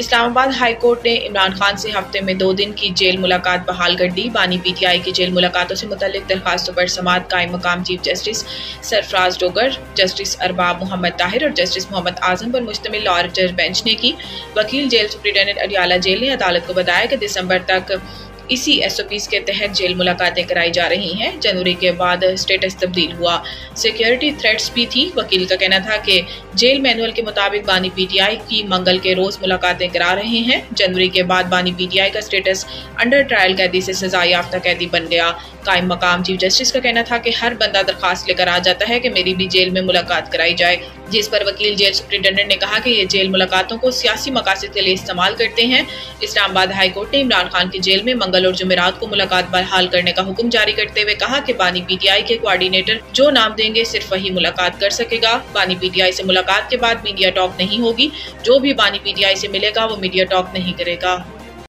Islamabad high court ने इमरान खान से हफ्ते में 2 दिन की जेल मुलाकात बहाल कर दी। बानी पीटीआई की जेल मुलाकातों से मुतल्लिक दरखास्तों पर समाअत कायम मकाम chief justice Sarfaraz Dogar, justice Arbab Mohammad Tahir और जस्टिस मोहम्मद आजम पर मुश्तमिल लॉयर बेंच ने की। वकील जेल सुप्रिंटेंडेंट अडियाला जेल ने अदालत को बताया कि दिसंबर तक इसी SOPs के तहत जेल मुलाकातें कराई जा रही हैं। जनवरी के बाद स्टेटस तब्दील हुआ, सिक्योरिटी थ्रेट्स भी थी। वकील का कहना था कि जेल मैनुअल के मुताबिक बानी पीटीआई की मंगल के रोज मुलाकातें करा रहे हैं। जनवरी के बाद बानी पीटीआई का स्टेटस अंडर ट्रायल कैदी से सजा याफ्ता कैदी बन गया। कायम मकाम चीफ जस्टिस का कहना था कि हर बंदा दरखास्त लेकर आ जाता है कि मेरी भी जेल में मुलाकात कराई जाए, जिस पर वकील जेल सुप्रिंटेंडेंट ने कहा कि ये जेल मुलाकातों को सियासी मकासद के लिए इस्तेमाल करते हैं। इस्लामाबाद हाई कोर्ट ने इमरान खान की जेल में मंगल और जुमेरात को मुलाकात बहाल करने का हुक्म जारी करते हुए कहा कि बानी पीटीआई के कोऑर्डिनेटर जो नाम देंगे सिर्फ वही मुलाकात कर सकेगा। बानी पीटीआई से मुलाकात के बाद मीडिया टॉक नहीं होगी। जो भी बानी पीटीआई से मिलेगा वो मीडिया टॉक नहीं करेगा।